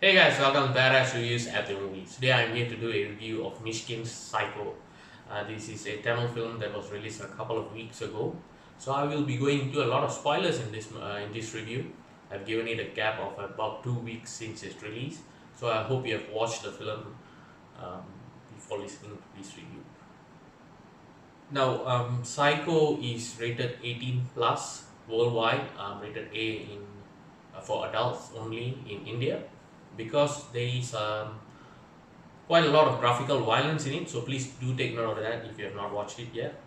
Hey guys, welcome to Badass Reviews at the Movies. Today I'm here to do a review of Mysskin's Psycho. This is a Tamil film that was released a couple of weeks ago. So I will be going into a lot of spoilers in this review. I've given it a gap of about 2 weeks since its release. So I hope you have watched the film um, before listening to this review. Now, Psycho is rated 18 plus worldwide, rated A for adults only in India, because there is quite a lot of graphical violence in it. So please do take note of that if you have not watched it yet.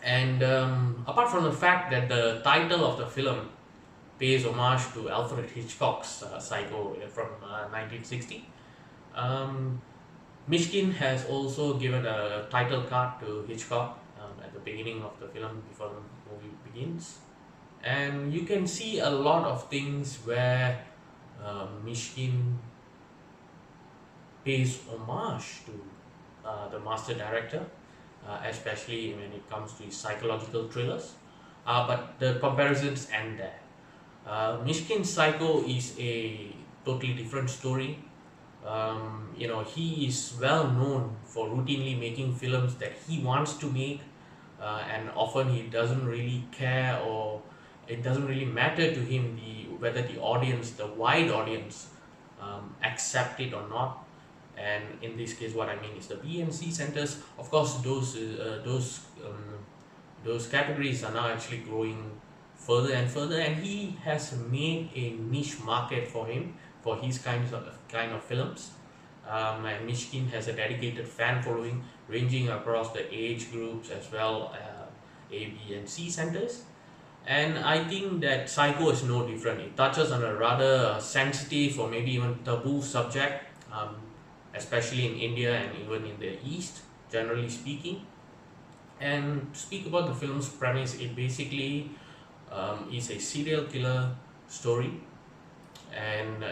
And apart from the fact that the title of the film pays homage to Alfred Hitchcock's Psycho from 1960, um, Mysskin has also given a title card to Hitchcock at the beginning of the film before the movie begins. And you can see a lot of things where Mysskin pays homage to the master director, especially when it comes to his psychological thrillers. But the comparisons end there. Mysskin's Psycho is a totally different story. He is well known for routinely making films that he wants to make, and often he doesn't really care, or it doesn't really matter to him whether the audience, the wide audience, accept it or not. And in this case, what I mean is the B and C centers. Of course, those categories are now actually growing further and further, and he has made a niche market for him for his kind of films. And Mysskin has a dedicated fan following ranging across the age groups as well, A, B, and C centers. And I think that Psycho is no different. It touches on a rather sensitive or maybe even taboo subject, especially in India and even in the East, generally speaking. And to speak about the film's premise, it basically is a serial killer story, and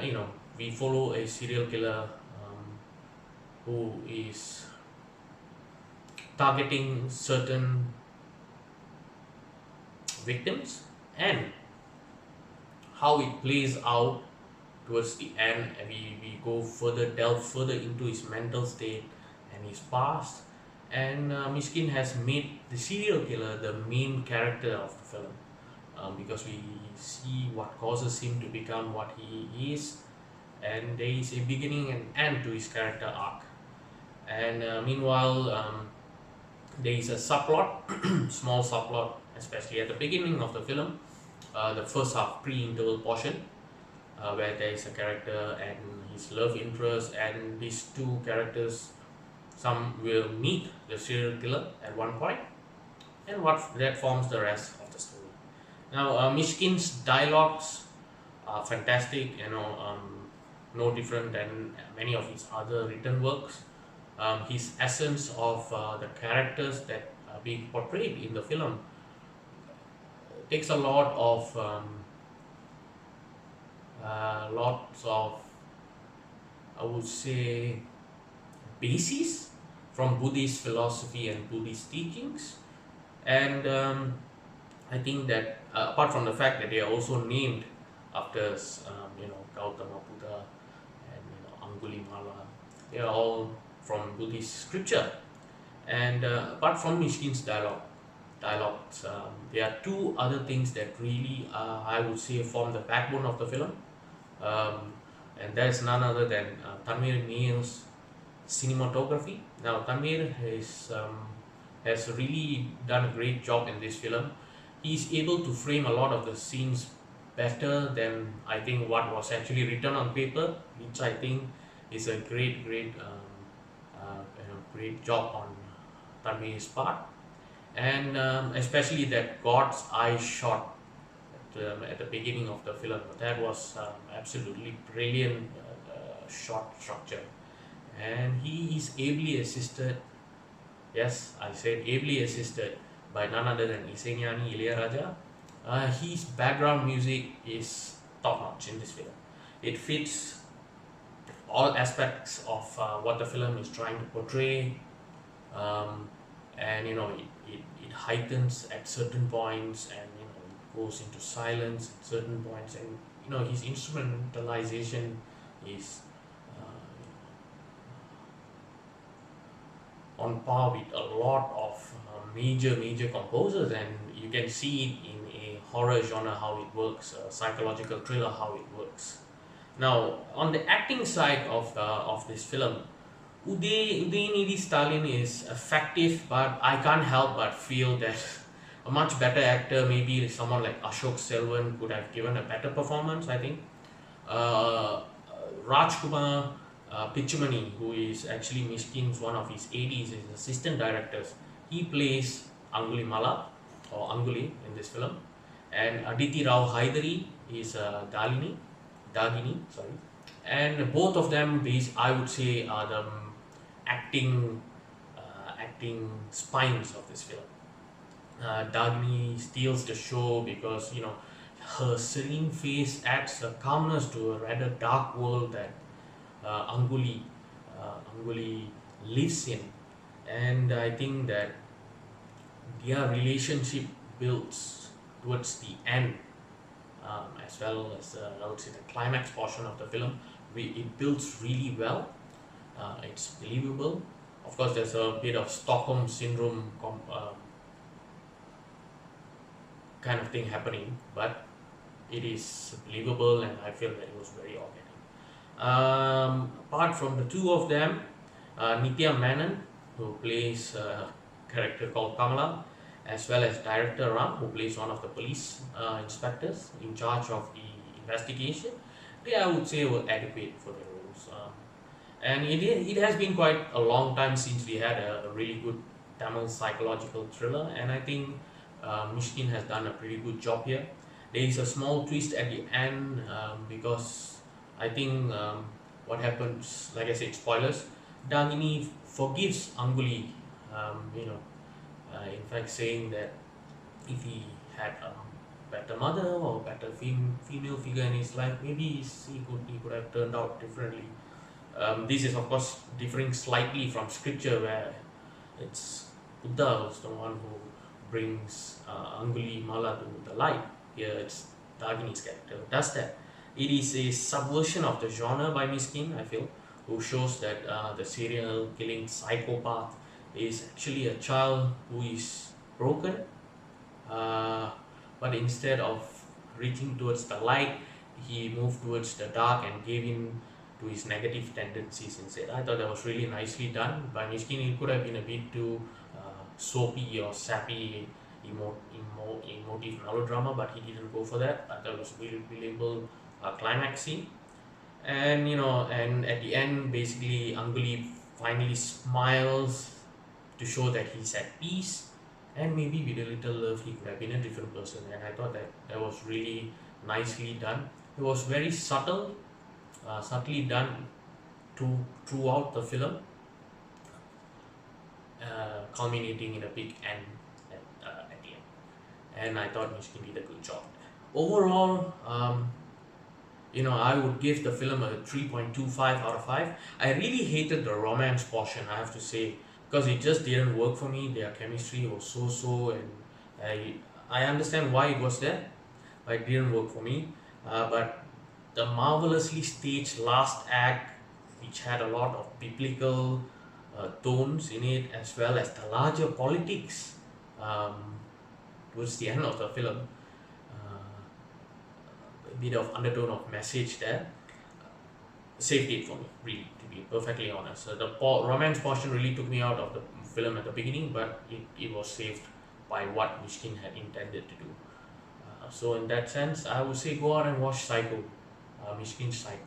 we follow a serial killer who is targeting certain victims, and how it plays out towards the end. And we delve further into his mental state and his past. And Mysskin has made the serial killer the main character of the film, because we see what causes him to become what he is, and there is a beginning and end to his character arc. And meanwhile, there is a subplot, small subplot, especially at the beginning of the film, the first half pre-interval portion, where there is a character and his love interest, and these two characters, some will meet the serial killer at one point, and what that forms the rest of the story. Now, Mysskin's dialogues are fantastic, no different than many of his other written works. His essence of the characters that are being portrayed in the film takes a lots of, I would say, basis from Buddhist philosophy and Buddhist teachings. And I think that apart from the fact that they are also named after Gautama Buddha and Angulimala, they are all from Buddhist scripture. And apart from Mysskin's dialogues, there are two other things that really, I would say, form the backbone of the film. And that is none other than Tanvir Neil's cinematography. Now, Tanvir has really done a great job in this film. He's able to frame a lot of the scenes better than I think what was actually written on paper, which I think is a great job on Tanvir's part. And especially that God's eye shot at the beginning of the film, that was absolutely brilliant shot structure. And he is ably assisted, yes, I said ably assisted, by none other than Iseñani Ilayaraja. His background music is top notch in this film. It fits all aspects of what the film is trying to portray, and it heightens at certain points, and it goes into silence at certain points, and his instrumentalization is on par with a lot of major composers, and you can see it in a horror genre how it works, a psychological thriller how it works. Now, on the acting side of this film, Udayanidhi Stalin is effective, but I can't help but feel that a much better actor, maybe someone like Ashok Selvan, could have given a better performance, I think. uh, Rajkumar Pichumani, who is actually Mysskin's one of his ADs, his assistant directors, he plays Anguli Mala or Anguli in this film, and Aditi Rao Haidari is Dagini, sorry, and both of them, these I would say are the acting acting spines of this film. Dagny steals the show because her serene face adds a calmness to a rather dark world that Anguli lives in, and I think that their relationship builds towards the end, as well as I would say the climax portion of the film. It builds really well. It's believable. Of course, there's a bit of Stockholm syndrome kind of thing happening, but it is believable, and I feel that it was very organic. Apart from the two of them, Nitya Menon, who plays a character called Kamala, as well as director Ram, who plays one of the police inspectors in charge of the investigation, they I would say were adequate for their roles. And it has been quite a long time since we had a really good Tamil psychological thriller, and I think Mysskin has done a pretty good job here. There is a small twist at the end, because I think what happens, like I said, spoilers. Dagini forgives Anguli, in fact, saying that if he had a better mother or better female figure in his life, maybe he could have turned out differently. This is of course differing slightly from scripture, where it's Buddha who's the one who brings Anguli Mala to the light. Here it's Dagini's character who does that. It is a subversion of the genre by Mysskin, I feel, who shows that the serial killing psychopath is actually a child who is broken, but instead of reaching towards the light, he moved towards the dark and gave in to his negative tendencies instead. I thought that was really nicely done by Mysskin. It could have been a bit too soapy or sappy, emotive melodrama, but he didn't go for that. I thought it was really believable climax scene. And and at the end, basically, Anguli finally smiles to show that he's at peace, and maybe with a little love, he could have been a different person. And I thought that was really nicely done. It was very subtly done throughout the film, culminating in a big end at the end. And I thought Mysskin did a good job. Overall, I would give the film a 3.25 out of 5. I really hated the romance portion, I have to say, because it just didn't work for me. Their chemistry was so, and I understand why it was there, but it didn't work for me. But the marvelously staged last act, which had a lot of biblical tones in it, as well as the larger politics towards the end of the film, a bit of undertone of message there, saved it for me, really, to be perfectly honest. The romance portion really took me out of the film at the beginning, but it was saved by what Mysskin had intended to do. So in that sense, I would say go out and watch Psycho, Mysskin's Psycho.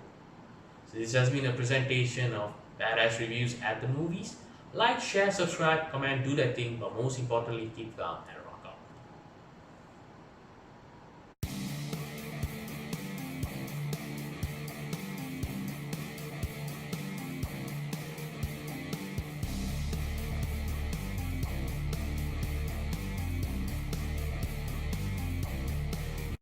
So this has been a presentation of Badass Reviews at the Movies. Like, share, subscribe, comment, do that thing, but most importantly, keep calm.